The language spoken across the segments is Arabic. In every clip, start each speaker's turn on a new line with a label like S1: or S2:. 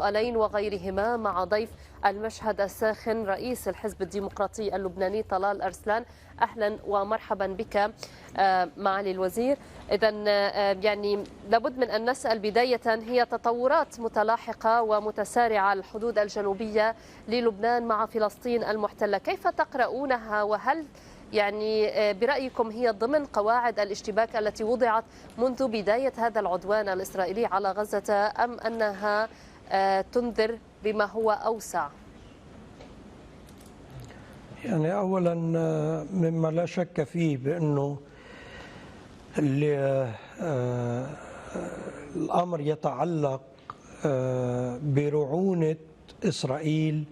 S1: سؤالين وغيرهما مع ضيف المشهد الساخن رئيس الحزب الديمقراطي اللبناني طلال أرسلان. أهلا ومرحبا بك معالي الوزير. إذا يعني لابد من أن نسأل بداية، هي تطورات متلاحقة ومتسارعة على الحدود الجنوبية للبنان مع فلسطين المحتلة، كيف تقرؤونها؟ وهل يعني برأيكم هي ضمن قواعد الاشتباك التي وضعت منذ بداية هذا العدوان الإسرائيلي على غزة، أم أنها تنذر بما هو أوسع؟
S2: يعني أولا مما لا شك فيه بأنه الأمر يتعلق برعونة إسرائيل،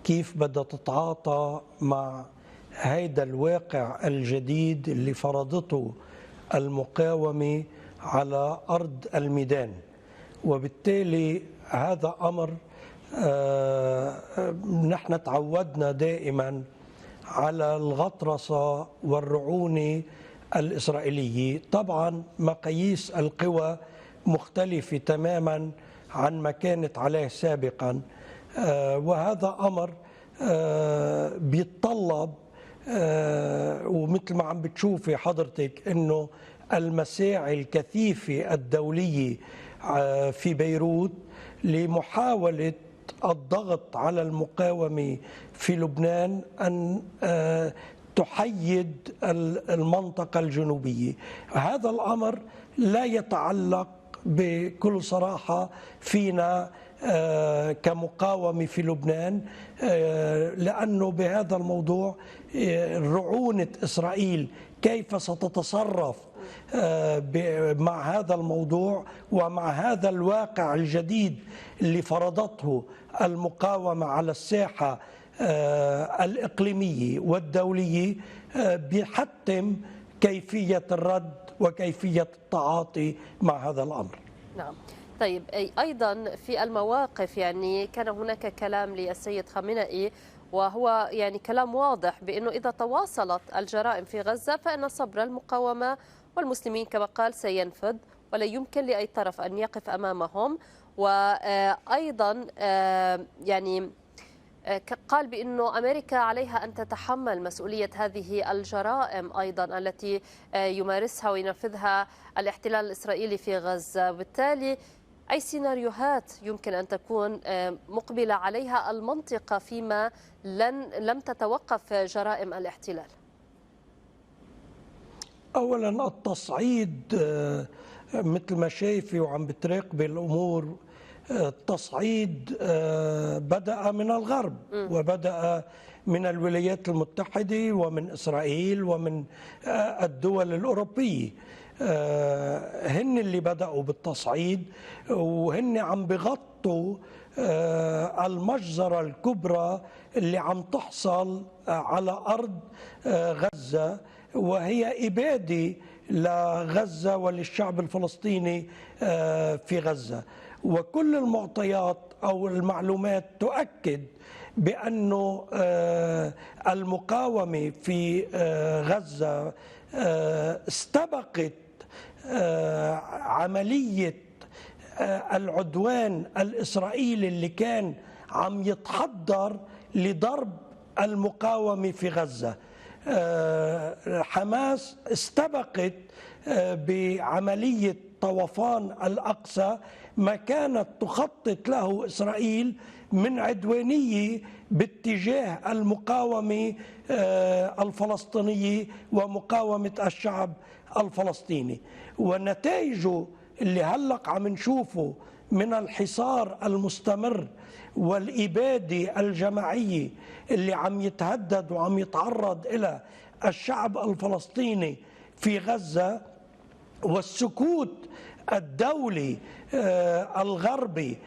S2: كيف بدها تتعاطى مع هيدا الواقع الجديد اللي فرضته المقاومة على أرض الميدان. وبالتالي هذا أمر نحن تعودنا دائما على الغطرسة والرعونة الإسرائيلية. طبعا مقاييس القوى مختلفة تماما عن ما كانت عليه سابقا، وهذا أمر بيتطلب، ومثل ما عم بتشوفي حضرتك أنه المساعي الكثيفة الدولية في بيروت لمحاولة الضغط على المقاومة في لبنان أن تحيد المنطقة الجنوبية. هذا الأمر لا يتعلق بكل صراحة فينا كمقاومة في لبنان، لأنه بهذا الموضوع رعونة إسرائيل كيف ستتصرف مع هذا الموضوع ومع هذا الواقع الجديد اللي فرضته المقاومة على الساحة الإقليمية والدولية، بيحتم كيفية الرد وكيفية التعاطي مع هذا الأمر.
S1: نعم. طيب، أيضا في المواقف يعني كان هناك كلام للسيد خامنئي، وهو يعني كلام واضح بأنه إذا تواصلت الجرائم في غزة فإن صبر المقاومة والمسلمين كما قال سينفذ، ولا يمكن لأي طرف أن يقف أمامهم. وأيضا يعني قال بأنه أمريكا عليها أن تتحمل مسؤولية هذه الجرائم أيضا التي يمارسها وينفذها الاحتلال الإسرائيلي في غزة. بالتالي أي سيناريوهات يمكن أن تكون مقبلة عليها المنطقة فيما لم تتوقف جرائم الاحتلال؟
S2: أولا التصعيد مثل ما شايفي وعم بتراقبي الأمور، التصعيد بدأ من الغرب وبدأ من الولايات المتحدة ومن إسرائيل ومن الدول الأوروبية. هن اللي بدأوا بالتصعيد، وهن عم بغطوا المجزرة الكبرى اللي عم تحصل على أرض غزة، وهي إبادة لغزة وللشعب الفلسطيني في غزة. وكل المعطيات أو المعلومات تؤكد بأنه المقاومة في غزة استبقت عملية العدوان الإسرائيلي اللي كان عم يتحضر لضرب المقاومة في غزة. حماس استبقت بعملية طوفان الأقصى ما كانت تخطط له إسرائيل من عدوانية باتجاه المقاومة الفلسطينية ومقاومة الشعب الفلسطيني. ونتائجه اللي هلق عم نشوفه من الحصار المستمر والإبادة الجماعية اللي عم يتهدد وعم يتعرض إلى الشعب الفلسطيني في غزة، والسكوت الدولي الغربي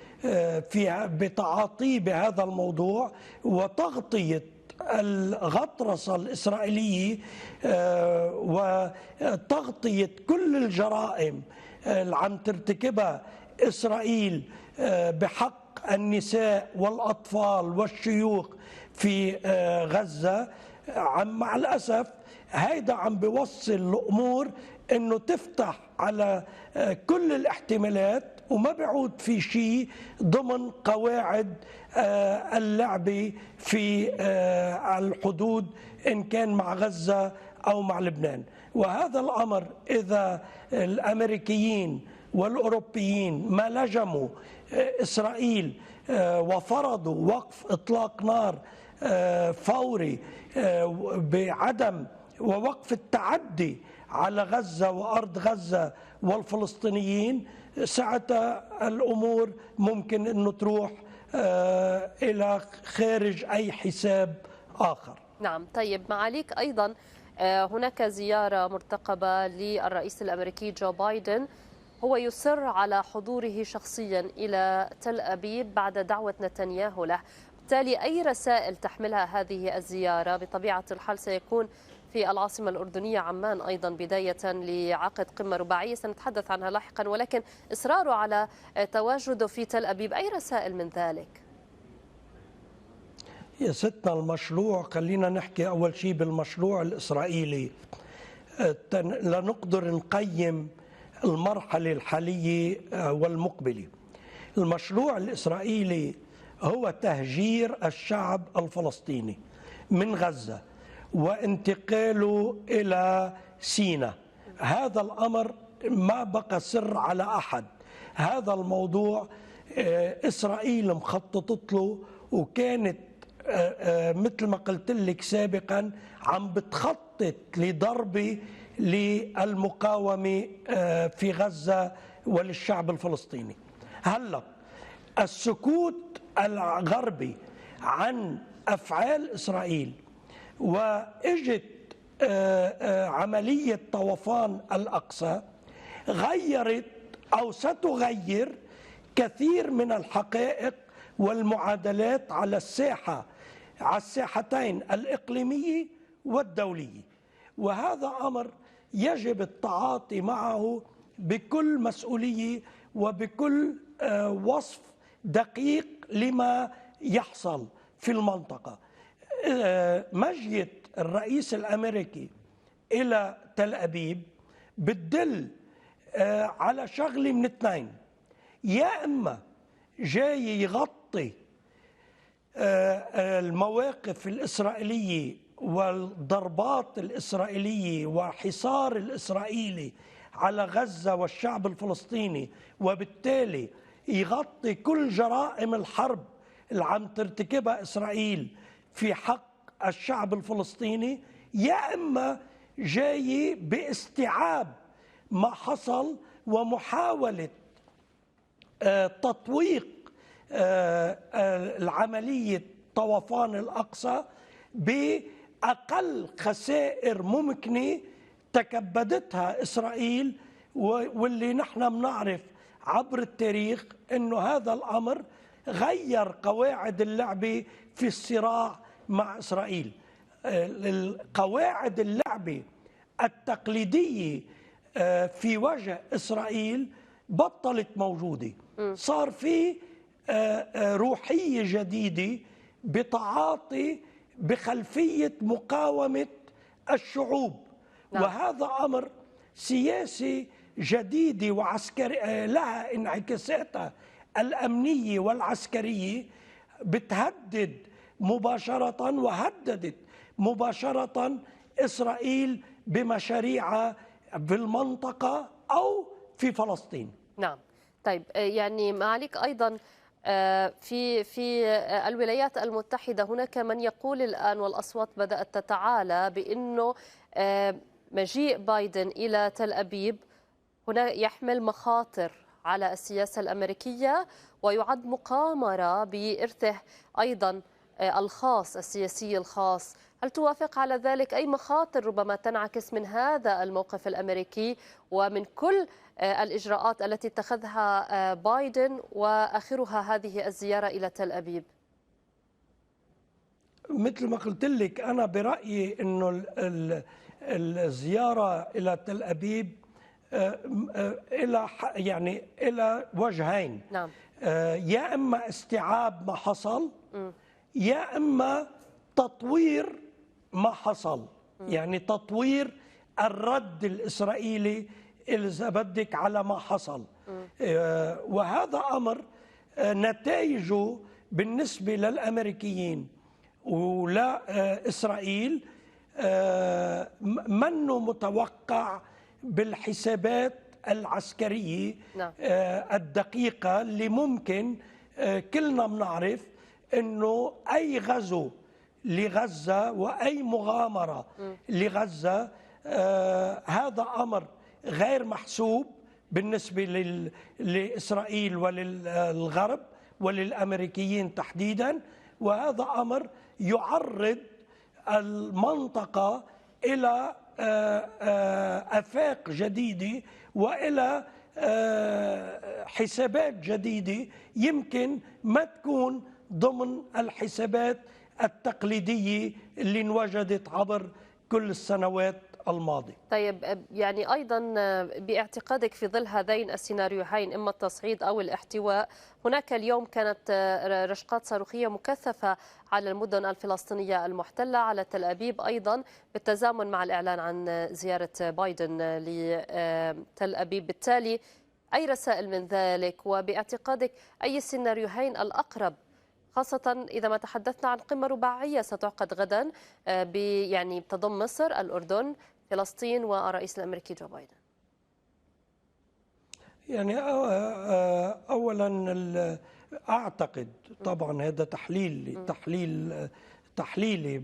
S2: في بتعاطيه بهذا الموضوع وتغطية الغطرسة الإسرائيلية وتغطية كل الجرائم اللي عم ترتكبها إسرائيل بحق النساء والأطفال والشيوخ في غزة. مع الأسف هيدا عم بيوصل الأمور أنه تفتح على كل الاحتمالات وما بيعود في شيء ضمن قواعد اللعب في الحدود إن كان مع غزة أو مع لبنان. وهذا الأمر إذا الأمريكيين والأوروبيين ما لجموا إسرائيل وفرضوا وقف إطلاق نار فوري بعدم ووقف التعدي على غزة وأرض غزة والفلسطينيين، ساعتها الأمور ممكن أنه تروح إلى خارج أي حساب آخر.
S1: نعم. طيب معاليك، أيضا هناك زيارة مرتقبة للرئيس الأمريكي جو بايدن، هو يصر على حضوره شخصيا إلى تل أبيب بعد دعوة نتنياهو له. بالتالي أي رسائل تحملها هذه الزيارة؟ بطبيعة الحال سيكون في العاصمة الأردنية عمان أيضا بداية لعقد قمة رباعية سنتحدث عنها لاحقا، ولكن إصراره على تواجده في تل أبيب، أي رسائل من ذلك؟
S2: يا ستنا المشروع، خلينا نحكي أول شيء بالمشروع الإسرائيلي لنقدر نقيم المرحلة الحالية والمقبلة. المشروع الإسرائيلي هو تهجير الشعب الفلسطيني من غزة وانتقاله إلى سيناء. هذا الأمر ما بقى سر على أحد. هذا الموضوع إسرائيل مخططت له، وكانت مثل ما قلت لك سابقا عم بتخطط لضرب للمقاومة في غزة وللشعب الفلسطيني. هلأ السكوت الغربي عن أفعال إسرائيل وإجت عملية طوفان الأقصى غيرت أو ستغير كثير من الحقائق والمعادلات على الساحتين الإقليمية والدولية، وهذا أمر يجب التعاطي معه بكل مسؤولية وبكل وصف دقيق لما يحصل في المنطقة. مجيء الرئيس الأمريكي إلى تل أبيب بتدل على شغلة من اثنين: يا إما جاي يغطي المواقف الإسرائيلية والضربات الإسرائيلية وحصار الإسرائيلي على غزة والشعب الفلسطيني، وبالتالي يغطي كل جرائم الحرب اللي عم ترتكبها إسرائيل في حق الشعب الفلسطيني، يا إما جاي باستيعاب ما حصل ومحاولة تطويق العملية طوفان الأقصى بأقل خسائر ممكنة تكبدتها إسرائيل، واللي نحن بنعرف عبر التاريخ أنه هذا الأمر غير قواعد اللعبة في الصراع مع إسرائيل. قواعد اللعبة التقليدية في وجه إسرائيل بطلت موجودة. صار في روحية جديدة بتعاطي بخلفية مقاومة الشعوب. نعم. وهذا أمر سياسي جديدة وعسكري لها انعكاساتها الأمنية والعسكرية، بتهدد مباشرة وهددت مباشرة إسرائيل بمشاريعها في المنطقة أو في فلسطين.
S1: نعم. طيب يعني معاليك أيضا في الولايات المتحدة هناك من يقول الآن والأصوات بدأت تتعالى بأنه مجيء بايدن إلى تل أبيب هنا يحمل مخاطر على السياسة الأمريكية، ويعد مقامرة بإرثه أيضا الخاص السياسي الخاص. هل توافق على ذلك؟ أي مخاطر ربما تنعكس من هذا الموقف الأمريكي ومن كل الإجراءات التي اتخذها بايدن وآخرها هذه الزيارة إلى تل أبيب؟
S2: مثل ما قلت لك، أنا برأيي أنه الزيارة إلى تل أبيب إلى وجهين.
S1: نعم.
S2: يا إما استيعاب ما حصل، يا إما تطوير ما حصل. يعني تطوير الرد الإسرائيلي إذا بدك على ما حصل. وهذا أمر نتائجه بالنسبة للأمريكيين ولا إسرائيل منه متوقع بالحسابات العسكرية الدقيقة اللي ممكن. كلنا بنعرف أنه أي غزو لغزة وأي مغامرة لغزة هذا أمر غير محسوب بالنسبة لإسرائيل وللغرب وللأمريكيين تحديدا، وهذا أمر يعرض المنطقة إلى آفاق جديدة وإلى حسابات جديدة يمكن ما تكون ضمن الحسابات التقليدية اللي انوجدت عبر كل السنوات الماضية.
S1: طيب، يعني أيضا باعتقادك في ظل هذين السيناريوهين إما التصعيد أو الاحتواء، هناك اليوم كانت رشقات صاروخية مكثفة على المدن الفلسطينية المحتلة، على تل أبيب أيضا، بالتزامن مع الإعلان عن زيارة بايدن لتل أبيب. بالتالي أي رسائل من ذلك؟ وباعتقادك أي السيناريوهين الأقرب، خاصة إذا ما تحدثنا عن قمة رباعية ستعقد غدا يعني تضم مصر، الأردن، فلسطين والرئيس الأمريكي جو بايدن؟ يعني
S2: أولا أعتقد طبعا هذا تحليلي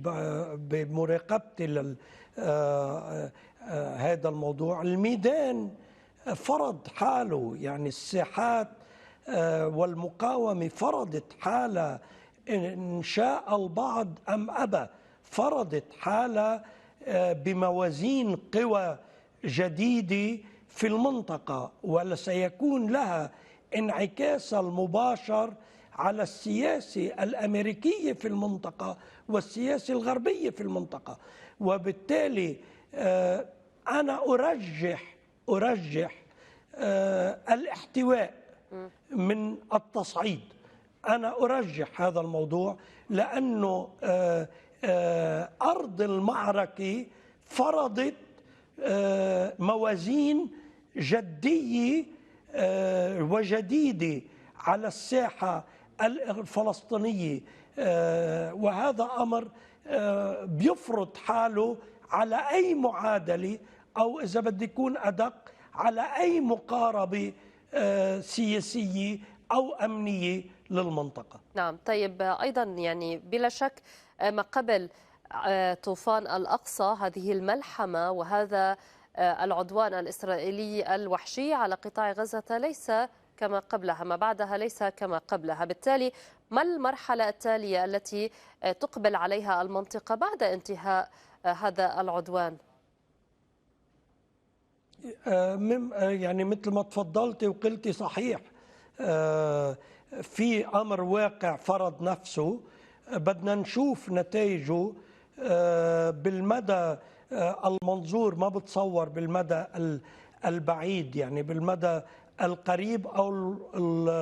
S2: بمراقبتي هذا الموضوع. الميدان فرض حاله، يعني الساحات والمقاومة فرضت حالة إن شاء البعض أم أبى، فرضت حالة بموازين قوى جديدة في المنطقة، وسيكون لها انعكاس المباشر على السياسة الأمريكية في المنطقة والسياسة الغربية في المنطقة. وبالتالي أنا أرجح الاحتواء من التصعيد. أنا أرجح هذا الموضوع لأنه أرض المعركة فرضت موازين جدية وجديدة على الساحة الفلسطينية، وهذا أمر بيفرض حاله على أي معادلة، أو إذا بدي يكون أدق على أي مقاربة سياسية أو أمنية للمنطقة.
S1: نعم. طيب، أيضا يعني بلا شك ما قبل طوفان الأقصى، هذه الملحمة وهذا العدوان الإسرائيلي الوحشي على قطاع غزة ليس كما قبلها، ما بعدها ليس كما قبلها. بالتالي ما المرحلة التالية التي تقبل عليها المنطقة بعد انتهاء هذا العدوان؟
S2: يعني مثل ما تفضلتي وقلتي صحيح، في أمر واقع فرض نفسه، بدنا نشوف نتائجه بالمدى المنظور، ما بتصور بالمدى البعيد، يعني بالمدى القريب أو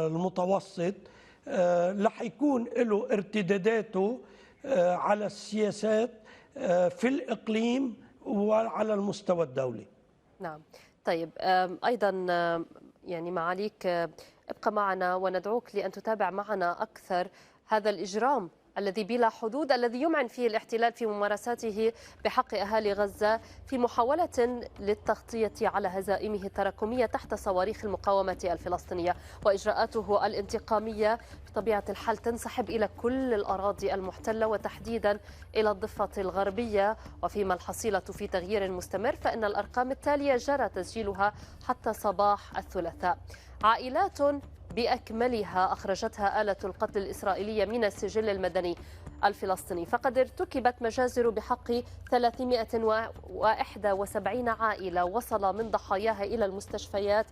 S2: المتوسط رح يكون له ارتداداته على السياسات في الإقليم وعلى المستوى الدولي.
S1: نعم. طيب، أيضا يعني معاليك ابقى معنا وندعوك لأن تتابع معنا أكثر هذا الإجرام الذي بلا حدود، الذي يمعن فيه الاحتلال في ممارساته بحق أهالي غزة في محاولة للتغطية على هزائمه التراكمية تحت صواريخ المقاومة الفلسطينية، وإجراءاته الانتقامية بطبيعة الحال تنسحب إلى كل الأراضي المحتلة وتحديدا إلى الضفة الغربية، وفيما الحصيلة في تغيير مستمر، فإن الأرقام التالية جرى تسجيلها حتى صباح الثلاثاء. عائلات بأكملها أخرجتها آلة القتل الإسرائيلية من السجل المدني الفلسطيني، فقد ارتكبت مجازر بحق 371 عائلة، وصل من ضحاياها إلى المستشفيات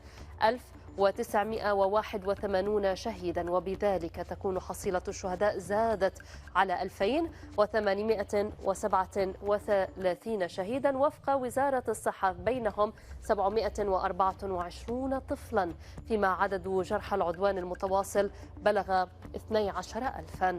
S1: 1981 شهيدا، وبذلك تكون حصيلة الشهداء زادت على 2837 شهيدا وفق وزارة الصحة، بينهم 724 طفلا، فيما عدد جرحى العدوان المتواصل بلغ 12,000.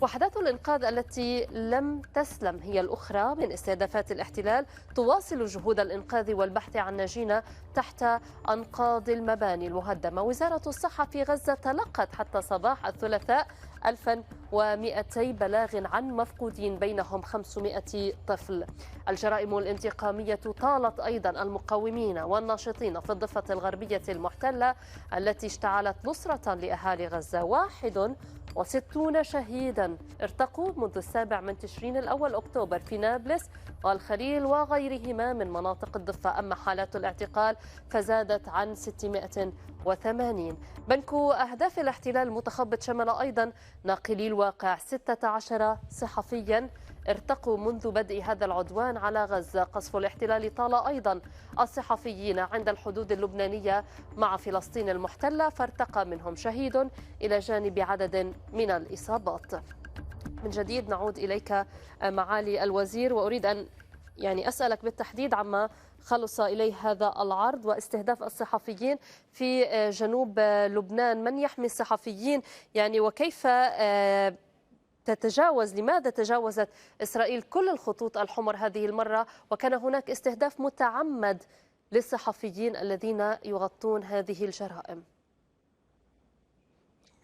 S1: وحدات الإنقاذ التي لم تسلم هي الأخرى من استهدافات الاحتلال، تواصل جهود الإنقاذ والبحث عن ناجين تحت أنقاض المباني المهدمة. وزارة الصحة في غزة تلقت حتى صباح الثلاثاء 1200 بلاغ عن مفقودين، بينهم 500 طفل. الجرائم الانتقامية طالت أيضا المقاومين والناشطين في الضفة الغربية المحتلة التي اشتعلت نصرة لأهالي غزة. 61 شهيدا ارتقوا منذ 7 تشرين الأول أكتوبر في نابلس والخليل وغيرهما من مناطق الضفة. أما حالات الاعتقال فزادت عن 680. بنك أهداف الاحتلال المتخبط شمل أيضا ناقلي الواقع. 16 صحفيا ارتقوا منذ بدء هذا العدوان على غزة. قصف الاحتلال طال أيضا الصحفيين عند الحدود اللبنانية مع فلسطين المحتلة، فارتقى منهم شهيد إلى جانب عدد من الإصابات. من جديد نعود إليك معالي الوزير، وأريد أن أسألك بالتحديد عما خلص إليه هذا العرض واستهداف الصحفيين في جنوب لبنان. من يحمي الصحفيين وكيف لماذا تجاوزت إسرائيل كل الخطوط الحمر هذه المرة، وكان هناك استهداف متعمد للصحفيين الذين يغطون هذه الجرائم؟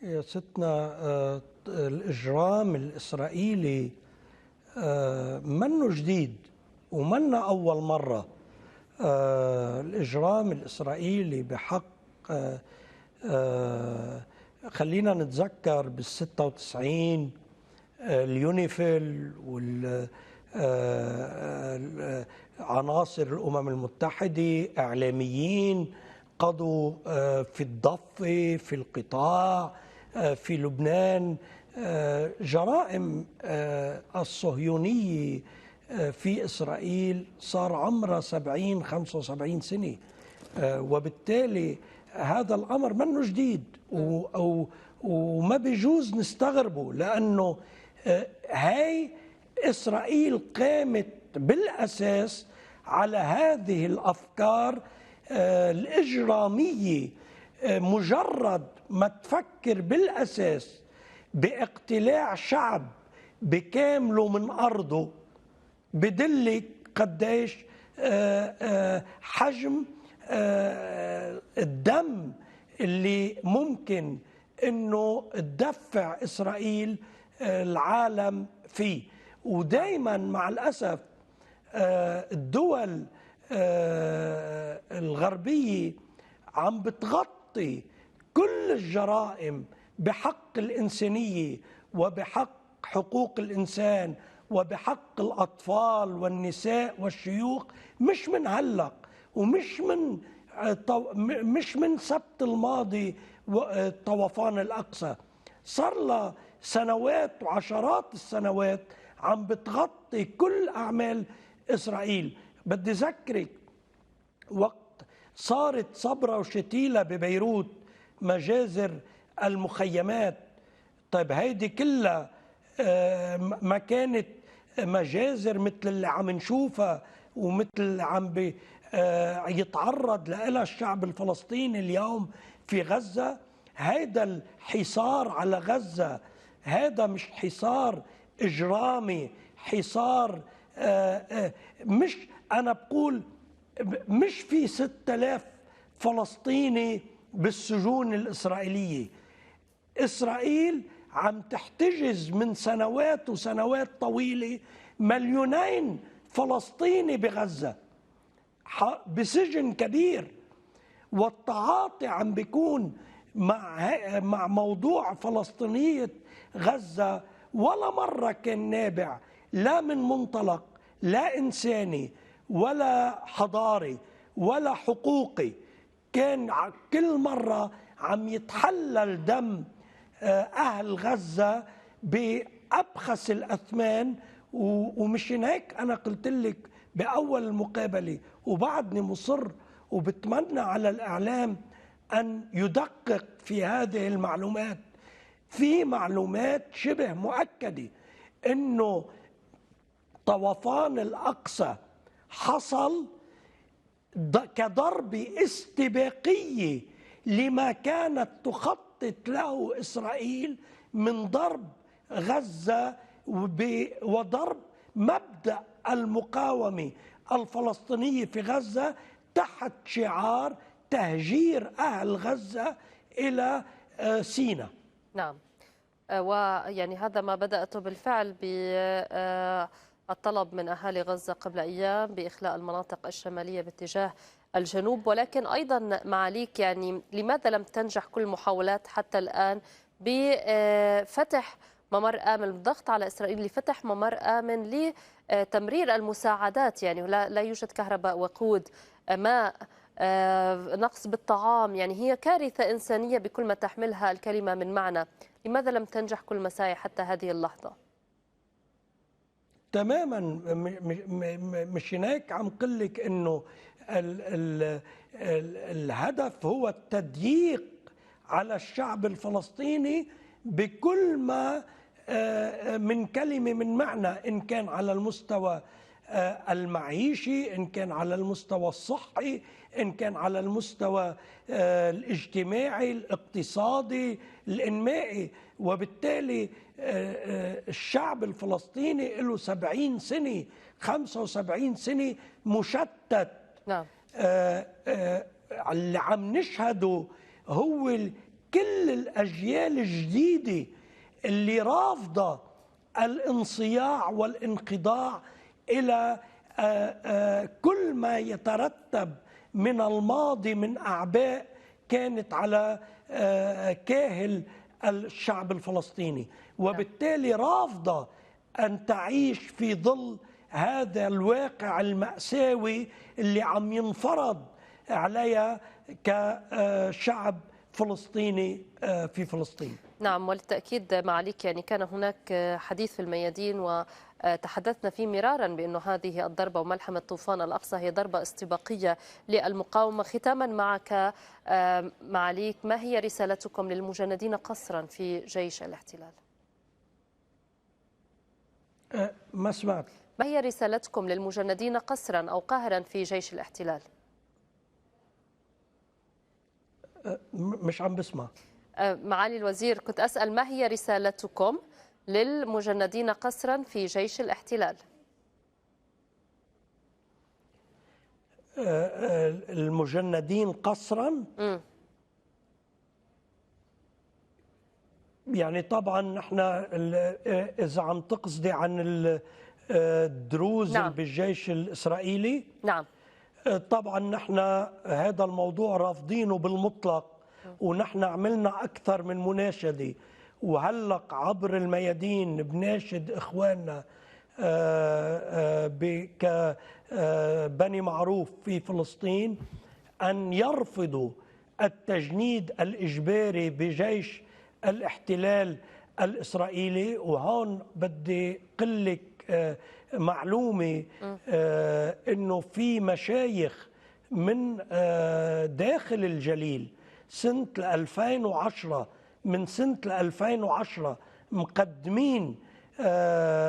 S2: يا ستنا، الإجرام الإسرائيلي منه جديد ومنه أول مرة. الإجرام الإسرائيلي بحق خلينا نتذكر بال96 اليونيفيل والعناصر الأمم المتحدة، إعلاميين قضوا في الضفة، في القطاع، في لبنان. جرائم الصهيونية في إسرائيل صار عمرها 70-75 سنة، وبالتالي هذا الأمر منه جديد وما بيجوز نستغربه، لأنه هاي إسرائيل قامت بالأساس على هذه الأفكار الإجرامية. مجرد ما تفكر بالأساس باقتلاع شعب بكامله من أرضه بدلك قديش حجم الدم اللي ممكن انه تدفع اسرائيل العالم فيه. ودائما مع الاسف الدول الغربيه عم بتغطي كل الجرائم بحق الانسانيه وبحق حقوق الانسان وبحق الاطفال والنساء والشيوخ، مش من هلق ومش من سبت الماضي طوفان الأقصى. صار لها سنوات وعشرات السنوات عم بتغطي كل أعمال إسرائيل. بدي ذكرك وقت صارت صبرا وشتيلة ببيروت مجازر المخيمات، طيب هيدي كلها ما كانت مجازر مثل اللي عم نشوفها ومثل اللي عم يتعرض لها الشعب الفلسطيني اليوم في غزة. هذا الحصار على غزة هذا مش حصار إجرامي، حصار مش أنا بقول مش في 6000 فلسطيني بالسجون الإسرائيلية. إسرائيل عم تحتجز من سنوات وسنوات طويلة 2,000,000 فلسطيني بغزة بسجن كبير، والتعاطي عم بيكون مع موضوع فلسطينية غزة ولا مرة كان نابع لا من منطلق لا إنساني ولا حضاري ولا حقوقي، كان كل مرة عم يتحلل دم أهل غزة بأبخس الأثمان. ومشان هيك أنا قلت لك بأول المقابلة وبعدني مصر وبتمنى على الإعلام أن يدقق في هذه المعلومات. في معلومات شبه مؤكدة أنه طوفان الأقصى حصل كضربة استباقية لما كانت تخطط له إسرائيل من ضرب غزة وضرب مبدأ المقاومة الفلسطينية في غزة تحت شعار تهجير أهل غزة إلى سيناء.
S1: نعم، ويعني هذا ما بدأته بالفعل بالطلب من أهالي غزة قبل أيام بإخلاء المناطق الشمالية باتجاه الجنوب، ولكن أيضا معاليك يعني لماذا لم تنجح كل المحاولات حتى الآن بفتح ممر آمن، بالضغط على إسرائيل لفتح ممر آمن لتمرير المساعدات؟ يعني لا يوجد كهرباء، وقود، ماء، نقص بالطعام، يعني هي كارثة إنسانية بكل ما تحملها الكلمة من معنى. لماذا لم تنجح كل المساعي حتى هذه اللحظة؟
S2: تماما، مش هناك عم قلك انه الهدف هو التضييق على الشعب الفلسطيني بكل ما من كلمة من معنى، إن كان على المستوى المعيشي، إن كان على المستوى الصحي، إن كان على المستوى الاجتماعي، الاقتصادي، الإنمائي. وبالتالي الشعب الفلسطيني له 70 سنة 75 سنة مشتت.
S1: نعم.
S2: اللي عم نشهده هو كل الأجيال الجديدة اللي رافضة الانصياع والانخضاع إلى كل ما يترتب من الماضي من أعباء كانت على كاهل الشعب الفلسطيني، وبالتالي رافضة أن تعيش في ظل هذا الواقع المأساوي اللي عم ينفرض عليها كشعب فلسطيني في فلسطين.
S1: نعم، وللتأكيد معاليك يعني كان هناك حديث في الميادين وتحدثنا فيه مرارا بأنه هذه الضربة وملحمة طوفان الأقصى هي ضربة استباقية للمقاومة. ختاما معك معاليك، ما هي رسالتكم للمجندين قسرا في جيش الاحتلال؟
S2: ما سمعت.
S1: ما هي رسالتكم للمجندين قسرا أو قهرا في جيش الاحتلال؟
S2: مش عم بسمع.
S1: معالي الوزير، كنت أسأل ما هي رسالتكم للمجندين قسرا في جيش الاحتلال؟
S2: المجندين قسرا يعني طبعا نحن إذا عم تقصدي عن الدروز
S1: نعم.
S2: بالجيش الإسرائيلي،
S1: نعم،
S2: طبعا نحن هذا الموضوع رافضينه بالمطلق، ونحن عملنا أكثر من مناشدة، وهلق عبر الميادين بناشد إخواننا كبني معروف في فلسطين أن يرفضوا التجنيد الإجباري بجيش الاحتلال الإسرائيلي. وهون بدي قلك معلومة أنه في مشايخ من داخل الجليل سنة 2010 من سنة 2010 مقدمين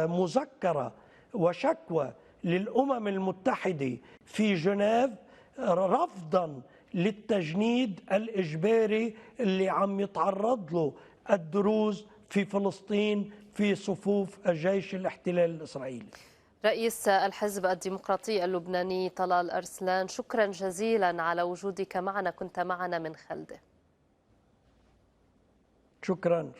S2: مذكرة وشكوى للأمم المتحدة في جنيف رفضا للتجنيد الإجباري اللي عم يتعرض له الدروز في فلسطين في صفوف الجيش الاحتلال الإسرائيلي.
S1: رئيس الحزب الديمقراطي اللبناني طلال أرسلان، شكرا جزيلا على وجودك معنا، كنت معنا من خلده.
S2: شكرا.